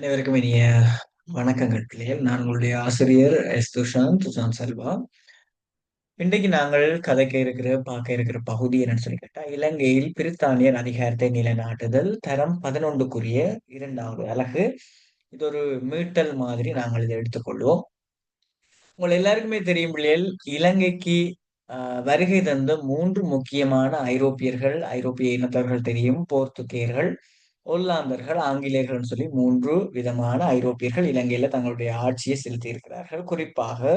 அனைவருக்கும் இனிய வணக்கங்கள் பிள்ளைகள். நான் உங்களுடைய ஆசிரியர் துஷாந்த் செல்வா. இன்றைக்கு நாங்கள் பார்க்க இருக்கிற பகுதி என்னன்னு சொல்லி கேட்டா, இலங்கையில் பிரித்தானியர் அதிகாரத்தை நிலைநாட்டுதல் தரம் 11க்குரிய 2வது அலகு. இது ஒரு மீட்டல் மாதிரி நாங்கள் இதை எடுத்துக்கொள்வோம். உங்கள் எல்லாருக்குமே தெரியும் பிள்ளைகள், இலங்கைக்கு வருகை தந்த 3 முக்கியமான ஐரோப்பிய இனத்தவர்கள் தெரியும். போர்த்துகேயர்கள், ஒல்லாந்தர்கள், ஆங்கிலேயர்கள்னு சொல்லி 3 விதமான ஐரோப்பியர்கள் இலங்கையில தங்களுடைய ஆட்சியை செலுத்தி இருக்கிறார்கள். குறிப்பாக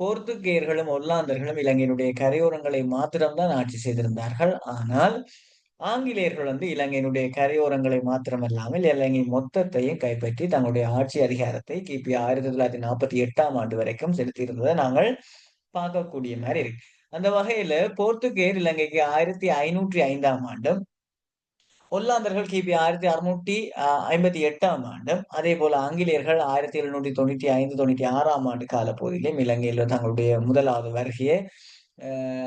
போர்த்துகேயர்களும் ஒல்லாந்தர்களும் இலங்கையினுடைய கரையோரங்களை மாத்திரம்தான் ஆட்சி செய்திருந்தார்கள். ஆனால் ஆங்கிலேயர்கள் இலங்கையினுடைய கரையோரங்களை மாத்திரமல்லாமல் இலங்கை மொத்தத்தையும் கைப்பற்றி தங்களுடைய ஆட்சி அதிகாரத்தை கிபி 1948ஆம் ஆண்டு வரைக்கும் செலுத்தியிருந்ததை நாங்கள் பார்க்கக்கூடிய மாதிரி இருக்கு. அந்த வகையில போர்த்துகேயர் இலங்கைக்கு 1505ஆம் ஆண்டும், ஒல்லாந்தர்கள் கிபி 1658ஆம் ஆண்டும், அதே போல ஆங்கிலேயர்கள் 1795-96ஆம் ஆண்டு காலப்பகுதியிலும் இலங்கையில் தங்களுடைய முதலாவது வருகையை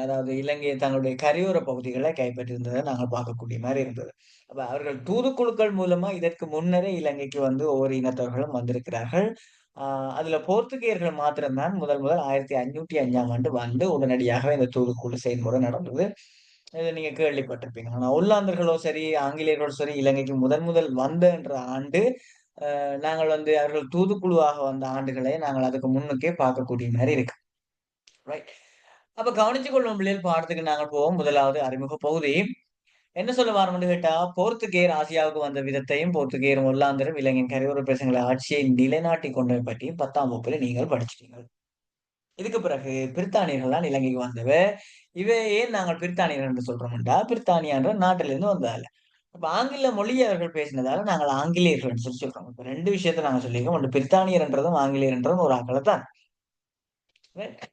அதாவது இலங்கையை தங்களுடைய கரையோர பகுதிகளை கைப்பற்றியிருந்ததை நாங்கள் பார்க்கக்கூடிய மாதிரி இருந்தது. அப்ப அவர்கள் தூதுக்குழுக்கள் மூலமா இதற்கு முன்னரே இலங்கைக்கு ஒவ்வொரு இனத்தவர்களும் வந்திருக்கிறார்கள். அதுல போர்த்துகேயர்கள் மாத்திரம்தான் முதல் முதல் 1505ஆம் ஆண்டு உடனடியாகவே இந்த தூதுக்குழு செயல்முறை நடந்தது. இதை நீங்க கேள்விப்பட்டிருப்பீங்க. ஆனா ஒல்லாந்தர்களோ சரி, ஆங்கிலேயர்களோ சரி, இலங்கைக்கு முதன் முதல் என்ற ஆண்டு நாங்கள் அவர்கள் தூதுக்குழுவாக வந்த ஆண்டுகளை நாங்கள் அதுக்கு முன்னுக்கே பார்க்கக்கூடிய மாதிரி இருக்கு. ரைட். அப்ப கவனிச்சு கொள்ளும் பிள்ளைகள் பாடத்துக்கு நாங்கள் போவோம். முதலாவது அறிமுக பகுதி. என்ன சொல்ல வாரோம்னு கேட்டா, போர்த்துகேயர் ஆசியாவுக்கு வந்த விதத்தையும், போர்த்துகேயரும் ஒல்லாந்தரும் இலங்கையின் கரையோர பிரதேசங்களை ஆட்சியை நிலைநாட்டிக் கொண்டதை பற்றியும் 10ஆம் வகுப்பில் நீங்கள் படிச்சிட்டீங்க. இதுக்கு பிறகு பிரித்தானியர்கள் தான் இலங்கைக்கு வந்தவ. ஏன் நாங்கள் பிரித்தானியர்கள் என்று சொல்றோம்டா, பிரித்தானியா என்ற நாட்டிலிருந்து வந்ததால. அப்ப ஆங்கில மொழியை அவர்கள் பேசினதால நாங்கள் ஆங்கிலேயர்கள் என்று சொல்லி சொல்றோம். இப்ப 2 விஷயத்தை நாங்க சொல்லியிருக்கோம். ஒன்று பிரித்தானியர் என்றதும் ஆங்கிலேயர் என்றதும் ஒரு ஆக்களை.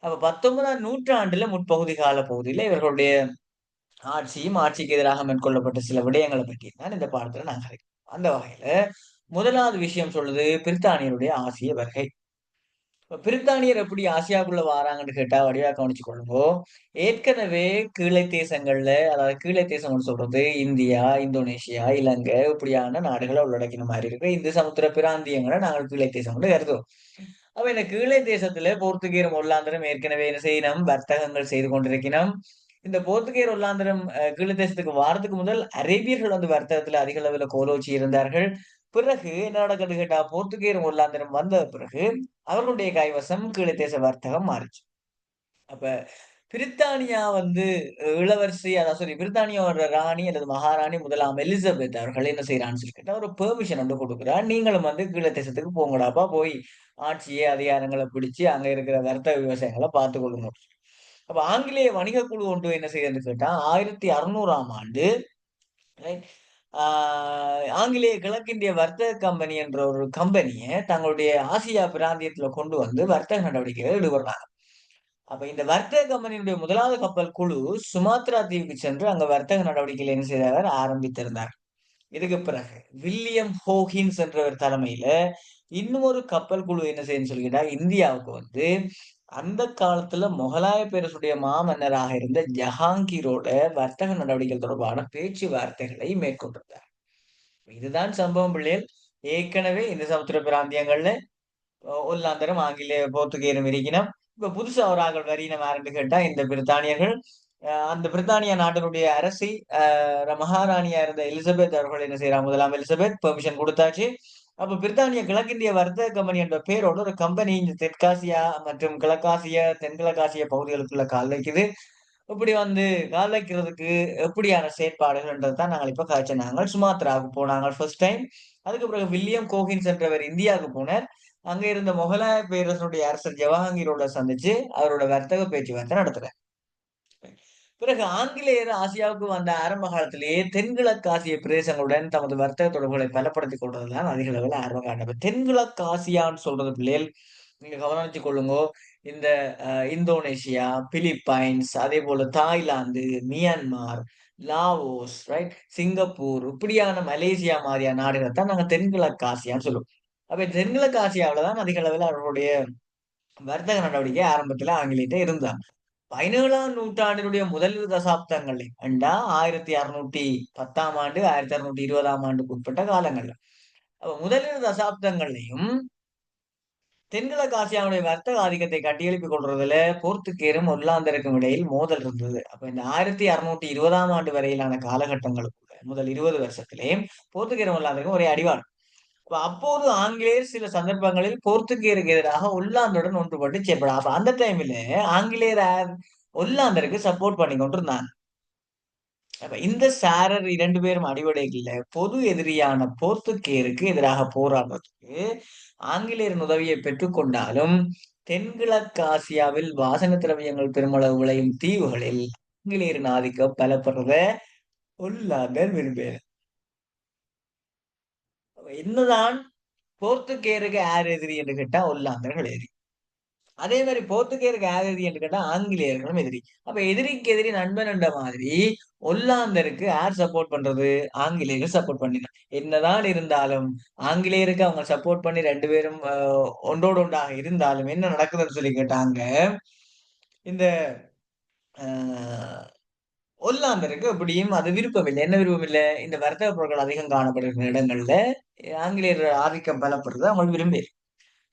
அப்ப 19ஆம் நூற்றாண்டுல முற்பகுதி கால பகுதியில இவர்களுடைய ஆட்சிக்கு எதிராக மேற்கொள்ளப்பட்ட சில விடயங்களை பற்றி தான் இந்த பாடத்துல நாங்க அந்த வகையில முதலாவது விஷயம் சொல்லுது பிரித்தானியருடைய ஆசிய வருகை. பிரித்தானியர் எப்படி ஆசியாவுக்குள்ள வாராங்கன்னு கேட்டா வடிவா கவனிச்சு கொள்ளுங்கோ. ஏற்கனவே கீழை தேசங்கள்ல, அதாவது கீழை தேசம்னு சொல்றது இந்தியா, இந்தோனேஷியா, இலங்கை இப்படியான நாடுகளை உள்ளடக்கின மாதிரி இருக்கு. இந்து சமுத்திர பிராந்தியங்களை நாங்கள் கீழை தேசம் கருதுவோம். அப்ப இந்த கீழை தேசத்துல போர்த்துகீரும் ஒல்லாந்தரும் ஏற்கனவே என்ன செய்யணும், வர்த்தகங்கள் செய்து கொண்டிருக்கணும். இந்த போர்த்துகேயர் ஒல்லாந்தரம் கீழ தேசத்துக்கு வாரத்துக்கு முதல் அரேபியர்கள் வர்த்தகத்துல அதிக அளவுல கோலோச்சி இருந்தார்கள். பிறகு என்ன நடக்குது கேட்டா, போர்த்துகேயரும் ஒல்லாந்தரும் வந்த பிறகு அவர்களுடைய கைவசம் கீழ தேச வர்த்தகம் மாறிச்சு. அப்ப பிரித்தானியா இளவரசி, அதாவது சாரி, பிரித்தானியாவோட ராணி அல்லது மகாராணி முதலாம் எலிசபெத் அவர்கள் என்ன செய்யறான்னு சொல்லி கேட்டா, ஒரு பெர்மிஷன் கொடுக்குறா. நீங்களும் கீழ தேசத்துக்கு போங்கடாப்பா, போய் ஆட்சியே அதிகாரங்களை பிடிச்சு அங்க இருக்கிற வர்த்தக விவசாயங்களை பார்த்து கொள்ளுங்க. அப்ப ஆங்கிலேய வணிக குழு ஒன்று என்ன செய்யறது கேட்டா, 1600ஆம் ஆண்டு ஆங்கிலேய கிழக்கிந்திய வர்த்தக கம்பெனி என்ற ஒரு கம்பெனியை தங்களுடைய ஆசியா பிராந்தியத்துல கொண்டு வர்த்தக நடவடிக்கைகள் ஈடுபடுறாங்க. அப்ப இந்த வர்த்தக கம்பெனியுடைய முதலாவது கப்பல் குழு சுமாத்ரா தீவுக்கு சென்று அங்க வர்த்தக நடவடிக்கைகள் என்ன செய்தார், ஆரம்பித்திருந்தார். இதுக்கு பிறகு வில்லியம் ஹோகின்ஸ் என்றவர் தலைமையில இன்னும் ஒரு கப்பல் குழு என்ன செய்யுன்னு சொல்லிட்டா, இந்தியாவுக்கு அந்த காலத்துல முகலாய பேரரசுடைய மாமன்னராக இருந்த ஜஹாங்கீரோட வர்த்தக நடவடிக்கைகள் தொடர்பான பேச்சுவார்த்தைகளை மேற்கொண்டிருந்தார். இதுதான் சம்பவம் பிள்ளைகள். ஏற்கனவே இந்த சமுத்திர பிராந்தியங்கள்ல ஒல்லாந்தரும் ஆங்கிலேய போர்த்துகேயரும் இருக்கணும். இப்ப புதுசா ஒரு ஆக்கள் வரியினம் யாருன்னு கேட்டா இந்த பிரித்தானியர்கள். அந்த பிரித்தானியா நாட்டினுடைய அரசி மகாராணியா இருந்த எலிசபெத் அவர்கள் என்ன செய்யறாங்க, முதலாம் எலிசபெத் பெர்மிஷன் கொடுத்தாச்சு. அப்ப பிரித்தானிய கிழக்கிந்திய வர்த்தக கம்பெனி என்ற பெயரோட ஒரு கம்பெனி இந்த தெற்காசியா மற்றும் கிழக்காசிய தென்கிழக்காசிய பகுதிகளுக்குள்ள கால் வைக்குது. இப்படி கால் வைக்கிறதுக்கு எப்படியான செயற்பாடுகள்ன்றது தான் நாங்கள் இப்ப காய்ச்ச. நாங்கள் சுமாத்ராவுக்கு போனாங்க ஃபர்ஸ்ட் டைம். அதுக்கு பிறகு வில்லியம் கோகின்ஸ் என்றவர் இந்தியாவுக்கு போனார். அங்க இருந்த முகலாய பேரரசனுடைய அரசர் ஜவாங்கீரோட சந்திச்சு அவரோட வர்த்தக பேச்சுவார்த்தை நடத்துறார். பிறகு ஆங்கிலேயர் ஆசியாவுக்கு வந்த ஆரம்ப காலத்திலேயே தென்கிழக்கு ஆசிய பிரதேசங்களுடன் தமது வர்த்தக தொடர்புகளை பலப்படுத்திக் கொண்டதுதான் அதிக அளவில் ஆர்வம் காட்டினது. தென்கிழக்கு ஆசியான்னு சொல்றது பிள்ளைகள் நீங்க கவனிச்சு கொள்ளுங்க. இந்த இந்தோனேஷியா, பிலிப்பைன்ஸ், அதே போல Thailand, Myanmar, Laos, right, Singapore, இப்படியான மலேசியா மாதிரியான நாடுகளை தான் நாங்க தென்கிழக்கு ஆசியான்னு சொல்லுவோம். அப்ப தென்கிழக்கு ஆசியாவில தான் அதிக அளவில் அவர்களுடைய வர்த்தக நடவடிக்கை ஆரம்பத்துல ஆங்கிலேயர்கிட்ட இருந்தாங்க. 17ஆம் நூற்றாண்டினுடைய முதல் தசாப்தங்களில் 1610ஆம் ஆண்டு 1620ஆம் ஆண்டுக்கு உட்பட்ட காலங்கள்ல அப்ப முதலிரு தசாப்தங்கள்லயும் தென்கிழக்கு ஆசியாவுடைய வர்த்தக ஆதிக்கத்தை கட்டியெழுப்பிக் கொள்றதுல போர்த்துகேயரும் ஒல்லாந்தருக்கும் இடையில் மோதல் இருந்தது. அப்ப இந்த 1620ஆம் ஆண்டு வரையிலான காலகட்டங்களுக்குள்ள முதல் 20 வருஷத்திலே போர்த்துகேயரும் ஒல்லாந்தருக்கும் ஒரே அடிவாள். அப்போது ஆங்கிலேயர் சில சந்தர்ப்பங்களில் போர்த்துகேயருக்கு எதிராக ஒல்லாந்துடன் ஒன்றுபட்டு செயல்பட அப்ப அந்த டைம்ல ஆங்கிலேயர் ஒல்லாந்தருக்கு சப்போர்ட் பண்ணி கொண்டிருந்தாங்க. அப்ப இந்த சாரர் 2 பேரும் அடிப்படையில் பொது எதிரியான போர்த்துகேயருக்கு எதிராக போராடுறதுக்கு ஆங்கிலேயரின் உதவியை பெற்றுக்கொண்டாலும் தென்கிழக்கு ஆசியாவில் வாசன திரவியங்கள் பெருமளவு விளையும் தீவுகளில் ஆங்கிலேயரின் ஆதிக்கம் பலப்படுறத ஒல்லாந்தர் விரும்பியது. என்னதான் போர்த்துகேயருக்கு யார் எதிரி என்று கேட்டா ஒல்லாந்தர்கள் எதிரி. அதே மாதிரி போர்த்துகேயருக்கு யார் எதிரி என்று கேட்டா ஆங்கிலேயர்களும் எதிரி. அப்ப எதிரிக்கு எதிரி நண்பன் என்ற மாதிரி ஒல்லாந்தருக்கு யார் சப்போர்ட் பண்றது? ஆங்கிலேயர்கள் சப்போர்ட் பண்ணினார். என்னதான் இருந்தாலும் ஆங்கிலேயருக்கு அவங்க சப்போர்ட் பண்ணி 2 பேரும் ஒன்றோடு ஒன்றாக இருந்தாலும் என்ன நடக்குதுன்னு சொல்லி கேட்டாங்க. இந்த அஹ், ஒல்லாந்தருக்கு அப்படியும் அது விருப்பம் இல்லை. என்ன விருப்பம் இல்லை? இந்த வர்த்தக பொருட்கள் அதிகம் காணப்படுகிற இடங்கள்ல ஆங்கிலேயர் ஆதிக்கம் பலப்படுறது அவங்களுக்கு விரும்பி.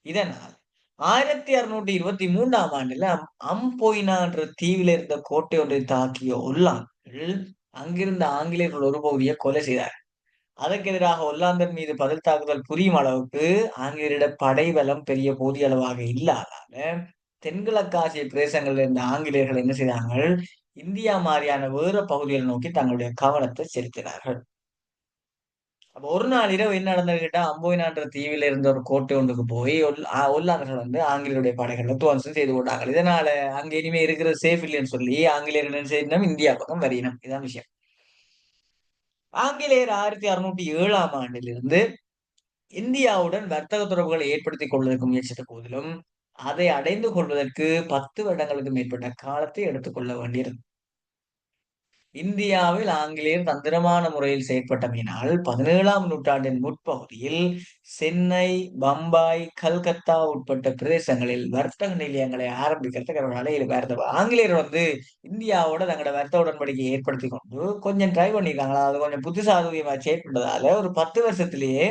இதனால் 1623ஆம் ஆண்டுல அம்போய்னா என்ற தீவில் இருந்த கோட்டை ஒன்றை தாக்கிய ஒல்லாந்தர்கள் அங்கிருந்த ஆங்கிலேயர்கள் ஒரு பகுதியை கொலை செய்தார். அதற்கு எதிராக ஒல்லாந்தர் மீது பதில் தாக்குதல் புரியும் அளவுக்கு ஆங்கிலேயரிட படை பலம் பெரிய போதிய அளவாக இல்லாதால தென்கிழக்காசிய பிரதேசங்களில் இருந்த ஆங்கிலேயர்கள் என்ன செய்தார்கள்? இந்தியா மாதிரியான வேற பகுதிகளை நோக்கி தங்களுடைய கவனத்தை செலுத்தினார்கள். அப்ப ஒரு நாள் இரவு என்ன நடந்தது கேட்டா அம்போய்னான்ற தீவில் இருந்த ஒரு கோட்டை ஒன்றுக்கு போய் ஒல்லாந்தர்கள் ஆங்கிலேயருடைய படைகளை துவம்சம் செய்து கொண்டாங்க. இதனால அங்க இனிமே இருக்கிறது சேஃப் இல்லைன்னு சொல்லி ஆங்கிலேயர்கள் என்ன செய்யணும்? இந்தியா பக்கம் வரையணும். இதான் விஷயம். ஆங்கிலேயர் 1607ஆம் ஆண்டிலிருந்து இந்தியாவுடன் வர்த்தக தொடர்புகளை ஏற்படுத்திக் கொள்வதற்கு முயற்சித்த போதிலும் அதை அடைந்து கொள்வதற்கு 10 வருடங்களுக்கு மேற்பட்ட காலத்தை எடுத்துக்கொள்ள வேண்டியிருந்தது. இந்தியாவில் ஆங்கிலேயர் தந்திரமான முறையில் செயற்பட்டமையினால் 17ஆம் நூற்றாண்டின் முற்பகுதியில் சென்னை, பம்பாய், கல்கத்தா உட்பட்ட பிரதேசங்களில் வர்த்தக நிலையங்களை ஆரம்பிக்கிறதுக்கு அவர்களால இருந்தது. ஆங்கிலேயர் இந்தியாவோட தங்களோட வர்த்தக உடன்படிக்கையை ஏற்படுத்தி கொண்டு கொஞ்சம் ட்ரை பண்ணியிருக்காங்களா, அது கொஞ்சம் புத்திசாதுரியமா செயற்பட்டதால ஒரு 10 வருஷத்திலேயே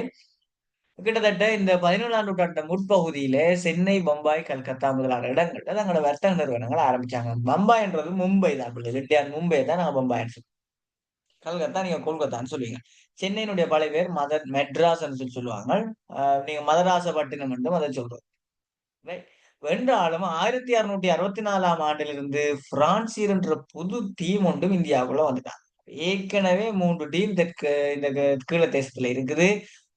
கிட்டத்தட்ட இந்த 17ஆம் நூற்றாண்டு முற்பகுதியில சென்னை, பம்பாய், கல்கத்தா முதலான இடங்கள்ல தங்களோட வர்த்தக நிறுவனங்களை ஆரம்பிச்சாங்க. பம்பாய்ன்றது மும்பை தான். இந்தியா மும்பை தான் நாங்க பம்பாய்ன்னு சொல்லுவோம். கல்கத்தா நீங்க கொல்கத்தான்னு சொல்லுவீங்க. சென்னையினுடைய பழைய பேர் மெட்ராஸ்ன்னு சொல்லி சொல்லுவாங்க. நீங்க மதராசப்பட்டினம் என்றும் அதை சொல்றோம். ரைட். வென்றாலும் 1664ஆம் ஆண்டிலிருந்து பிரான்சியர் என்ற புது டீம் ஒன்றும் இந்தியாவுக்குள்ள வந்துட்டாங்க. ஏற்கனவே 3 டீம் தெற்கு இந்த கீழ தேசத்துல இருக்குது.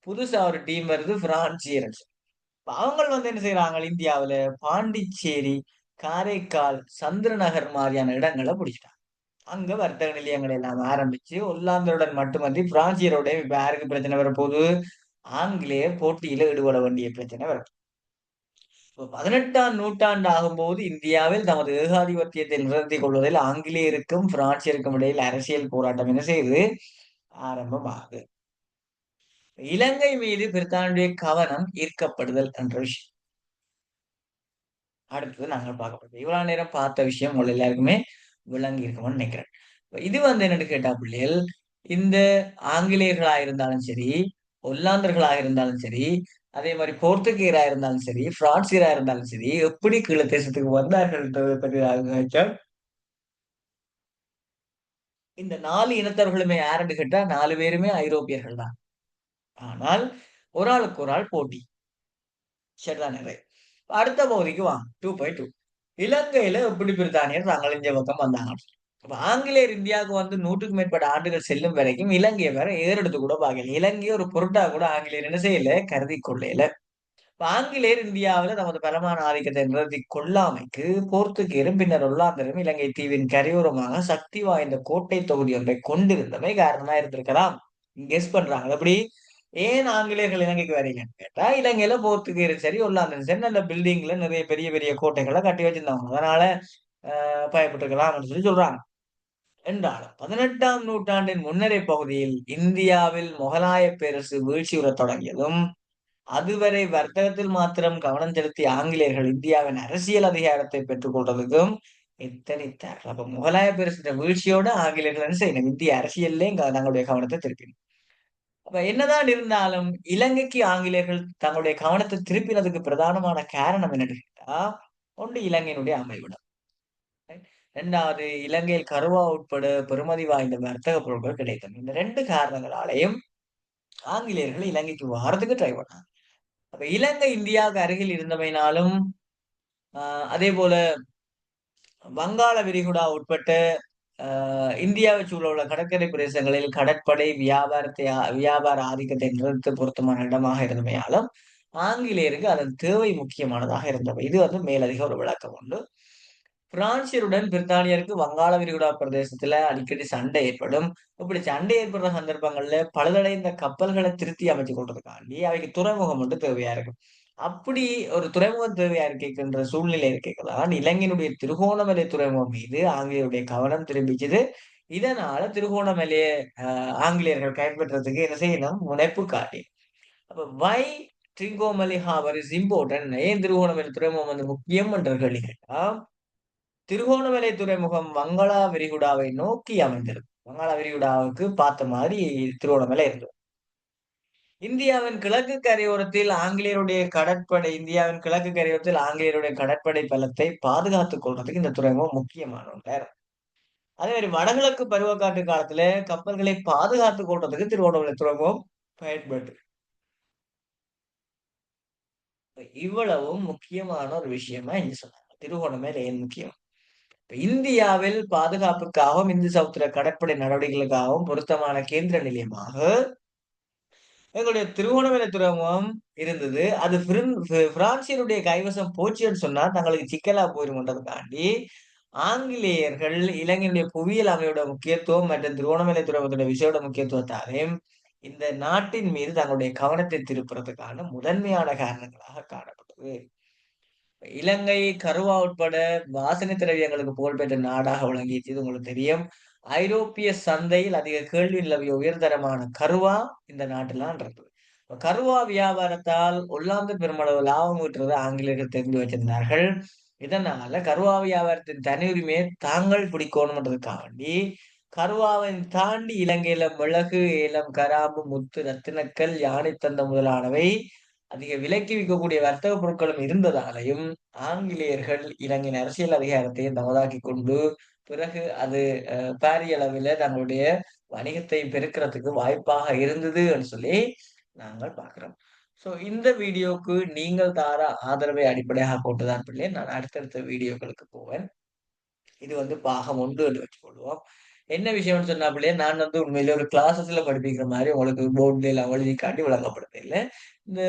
புதுசா ஒரு டீம் வருது பிரான்சியர்ஸ். அவங்க என்ன செய்யறாங்க? இந்தியாவுல பாண்டிச்சேரி, காரைக்கால், சந்திரநகர் மாதிரியான இடங்களை பிடிச்சிட்டாங்க. அங்க வர்த்தக நிலையங்களை எல்லாம் ஆரம்பிச்சு ஒல்லாந்தருடன் மட்டுமன்றி பிரான்சியரோட இப்ப யாருக்கு பிரச்சனை வரப்போகுது? ஆங்கிலேயர் போட்டியில ஈடுபட வேண்டிய பிரச்சனை வரும். 18ஆம் நூற்றாண்டு ஆகும்போது இந்தியாவில் தமது ஏகாதிபத்தியத்தை நிறுத்திக் கொள்வதில் ஆங்கிலேயருக்கும் பிரான்சியருக்கும் இடையில் அரசியல் போராட்டம் என்ன செய்து ஆரம்பமாகுது. இலங்கை மீது பிரித்தானியுடைய கவனம் ஈர்க்கப்படுதல் என்ற விஷயம் அடுத்தது நாங்கள் பார்க்கப்பட்டது. இவ்வளவு நேரம் பார்த்த விஷயம் உங்க எல்லாருக்குமே விளங்கி இருக்கும்னு நினைக்கிறேன். இது என்னன்னு கேட்டா பிள்ளைகள், இந்த ஆங்கிலேயர்களா இருந்தாலும் சரி, ஒல்லாந்தர்களாக இருந்தாலும் சரி, அதே மாதிரி போர்த்துகீரா இருந்தாலும் சரி, பிரான்சியரா இருந்தாலும் சரி, எப்படி கீழ தேசத்துக்கு வந்தார்கள் பற்றி இந்த 4 இனத்தவர்களுமே யாருன்னு கேட்டா 4 பேருமே ஐரோப்பியர்கள் தான். ஆனால் ஒரு ஆளுக்கு ஒரு ஆள் போட்டி. சரிதானே? ரைட். அடுத்த பகுதிக்கு வாங்க. 2.2 இலங்கையில எப்படி பிரித்தானியர் தாங்கள் இந்த பக்கம் வந்தாங்க. அப்ப ஆங்கிலேயர் இந்தியாவுக்கு வந்து 100க்கும் மேற்பட்ட ஆண்டுகள் செல்லும் வரைக்கும் இலங்கையை வேற ஏறெடுத்து கூட பார்க்கல. இலங்கையை ஒரு பொருட்டா கூட ஆங்கிலேயர் என்ன செய்யல? கருதி கொள்ளையில. ஆங்கிலேயர் இந்தியாவில தமது பலமான ஆதிக்கத்தை நிறுத்தி கொள்ளாமைக்கு போர்த்துகீரும் பின்னர் ஒல்லாந்தரும் இலங்கை தீவின் கரையோரமாக சக்தி வாய்ந்த கோட்டை தொகுதி ஒன்றை கொண்டிருந்தமை காரணமா இருந்திருக்கலாம். கெஸ் பண்றாங்க. எப்படி? ஏன் ஆங்கிலேயர்கள் இலங்கைக்கு வரீங்கன்னு கேட்டா இலங்கையில போர்த்துகீரும் சரி ஒல்லாந்தரும் சரி நல்ல பில்டிங்ல நிறைய பெரிய பெரிய கோட்டைகளை கட்டி வச்சிருந்தாங்க. அதனால பயப்பட்டிருக்கலாம் சொல்லி சொல்றாங்க. என்றாலும் 18ஆம் நூற்றாண்டின் முன்னரே பகுதியில் இந்தியாவில் முகலாய பேரரசு வீழ்ச்சியுறத் தொடங்கியதும் அதுவரை வர்த்தகத்தில் மாத்திரம் கவனம் செலுத்திய ஆங்கிலேயர்கள் இந்தியாவின் அரசியல் அதிகாரத்தை பெற்றுக் கொள்றதுக்கும் எத்தனித்தார்கள். அப்ப முகலாய பேரரசின் வீழ்ச்சியோட ஆங்கிலேயர்கள் என்ன செய்யணும்? இந்திய அரசியல்லே தங்களுடைய கவனத்தை திருப்பினர். அப்ப என்னதான் இருந்தாலும் இலங்கைக்கு ஆங்கிலேயர்கள் தங்களுடைய கவனத்தை திருப்பினதுக்கு பிரதானமான காரணம் என்னன்னு கேட்டா, ஒன்று இலங்கையினுடைய அமைவிடம். ரைட். 2வது இலங்கையில் கருவா உட்பட பெறுமதி வாய்ந்த வர்த்தக பொருட்கள் கிடைத்தது. இந்த 2 காரணங்களாலயும் ஆங்கிலேயர்கள் இலங்கைக்கு வாரதுக்கு ட்ரை பண்ணாங்க. அப்ப இலங்கை இந்தியாவுக்கு அருகில் இருந்தமையினாலும், அ அதேபோல வங்காள விரிகுடா உட்பட்ட இந்தியாவைச் சூழ உள்ள கடற்கரை பிரதேசங்களில் கடற்படை வியாபார ஆதிக்கத்தை நிறுத்த பொருத்தமான இடமாக இருந்தமையாலும், ஆங்கிலேயருக்கு அதன் தேவை முக்கியமானதாக இருந்தவை. இது வந்து மேலதிக ஒரு விளக்கம் உண்டு. பிரான்சியருடன் பிரித்தானியருக்கு வங்காள விரிகுடா பிரதேசத்துல அடிக்கடி சண்டை ஏற்படும். இப்படி சண்டை ஏற்படுற சந்தர்ப்பங்கள்ல பழுதடைந்த கப்பல்களை திருத்தி அமைத்துக் கொள்றதுக்காண்டி அவைக்கு துறைமுகம் ஒன்று தேவையா இருக்கும். அப்படி ஒரு துறைமுகம் தேவையா இருக்கின்ற சூழ்நிலை இருக்கைதான் இலங்கையினுடைய திருகோணமலை துறைமுகம் மீது ஆங்கிலேயருடைய கவனம் திரும்பிச்சது. இதனால திருகோணமலையை ஆங்கிலேயர்கள் கைப்பற்றதுக்கு என்ன செய்யணும்? முனைப்பு காட்டி. அப்ப வை ட்ரிங்கோமலி ஹார்பர் இஸ் இம்பார்ட்டன்ட். ஏன் திருகோணமலை துறைமுகம் வந்து முக்கியம் என்ற கேள்வி கேட்டா, திருகோணமலை துறைமுகம் வங்காள விரிகுடாவை நோக்கி அமைந்திருக்கு. வங்காள விரிகுடாவுக்கு பார்த்த மாதிரி திருகோணமலை இருந்தது. இந்தியாவின் கிழக்கு கரையோரத்தில் ஆங்கிலேயருடைய கடற்படை பலத்தை பாதுகாத்துக் கொள்றதுக்கு இந்த துறைமுகம் முக்கியமான ஒன்றா இருக்கும். அதே மாதிரி வடகிழக்கு பருவக்காற்று காலத்துல கப்பல்களை பாதுகாத்துக் கொள்றதுக்கு திருவண்ணாமலை துறைமுகம் பயன்பட்டு இவ்வளவும் முக்கியமான ஒரு விஷயமா இங்க சொன்னாங்க. திருகோணமலை ஏன் முக்கியம்? இப்ப இந்தியாவில் பாதுகாப்புக்காகவும் இந்து சமுத்திர கடற்படை நடவடிக்கைகளுக்காகவும் பொருத்தமான கேந்திர நிலையமாக எங்களுடைய திருவோணமலை துறைமுகம் இருந்தது. அது பிரான்சியருடைய கைவசம் போச்சுன்னு சொன்னா தங்களுக்கு சிக்கலா போயிருமன்றதுக்காண்டி, ஆங்கிலேயர்கள் இலங்கையினுடைய புவியியல் அமைவோட முக்கியத்துவம் மற்றும் திருவோணமலை துறைமுகத்துடைய விசையோட முக்கியத்துவத்தாலையும் இந்த நாட்டின் மீது தங்களுடைய கவனத்தை திருப்புறதுக்கான முதன்மையான காரணங்களாக காணப்பட்டது. இலங்கை கருவா உட்பட வாசனை திரவியங்களுக்கு புகழ்பெற்ற நாடாக விளங்கியது. இது உங்களுக்கு தெரியும். ஐரோப்பிய சந்தையில் அதிக கேள்வி நிலவிய உயர்தரமான கருவா இந்த நாட்டிலாம் இருக்குது. கருவா வியாபாரத்தால் ஒல்லாந்து பெருமளவு லாபம் ஈட்டுறதை ஆங்கிலேயர்கள் தெரிந்து வச்சிருந்தார்கள். இதனால கருவா வியாபாரத்தின் தனி உரிமையை தாங்கள் பிடிக்கணும்ன்றதுக்காக வேண்டி கருவாவை தாண்டி இலங்கையில மிளகு, ஏலம், கராம்பு, முத்து, ரத்தினக்கல், யானைத்தந்தம் முதலானவை அதிக விலைக்கு விற்கக்கூடிய வர்த்தக பொருட்களும் இருந்ததாலையும் ஆங்கிலேயர்கள் இலங்கையின் அரசியல் அதிகாரத்தை தமதாக்கி கொண்டு பிறகு அது பாரிய அளவில் தங்களுடைய வணிகத்தை பெருக்கிறதுக்கு வாய்ப்பாக இருந்தது சொல்லி நாங்கள் பார்க்கிறோம். சோ இந்த வீடியோக்கு நீங்கள் தார ஆதரவை அடிப்படையாக கொண்டுதான் பிள்ளை நான் அடுத்தடுத்த வீடியோக்களுக்கு போவேன். இது வந்து பாகம் 1 என்று வச்சுக்கொள்வோம். என்ன விஷயம்னு சொன்னாப்பிள்ளயே நான் வந்து உண்மையிலே ஒரு கிளாஸஸ்ல படிப்பிக்கிற மாதிரி உங்களுக்கு போர்ட்ல எல்லாம் எழுதி காட்டி விளங்கப்படுத்த இல்ல. இந்த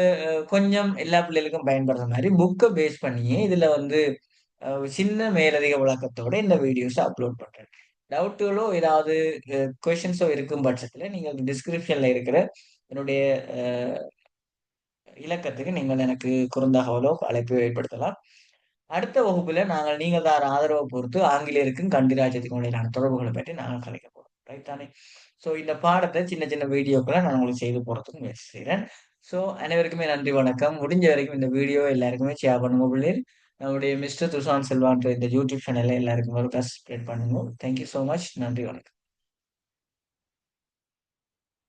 கொஞ்சம் எல்லா பிள்ளைகளுக்கும் பயன்படுற மாதிரி புக்கை பேஸ் பண்ணியே இதுல வந்து சின்ன மேலதிக விளக்கத்தோட இந்த வீடியோஸ் அப்லோட் பண்றேன். டவுட்டுகளோ ஏதாவது கொஸ்டின்ஸோ இருக்கும் பட்சத்துல நீங்க டிஸ்கிரிப்ஷன்ல இருக்கிற என்னுடைய இலக்கத்துக்கு நீங்கள் எனக்கு குறுந்தகவலோ அழைப்பு ஏற்படுத்தலாம். அடுத்த வகுப்புல நீங்கள் தார ஆதரவை பொறுத்து ஆங்கிலேயருக்கும் கண்டிராஜ்யத்துக்கும் இடையிலான தொடர்புகளை பற்றி நாங்கள் கலைக்க போறோம். ரைட் தானே? சோ இந்த பாடத்தை சின்ன சின்ன வீடியோக்களை நான் உங்களுக்கு செய்து போறதுக்கு முயற்சி செய்றேன். சோ அனைவருக்குமே நன்றி, வணக்கம். முடிஞ்ச வரைக்கும் இந்த வீடியோ எல்லாருக்குமே ஷேர் பண்ணுங்க பிள்ளைகள். நம்முடைய மிஸ்டர் துஷான் செல்வான்ற இந்த யூடியூப் சேனல்ல எல்லாருக்கும் ஒரு ஸ்ப்ரெட் பண்ணுங்க. Thank you so much. நன்றி, வணக்கம்.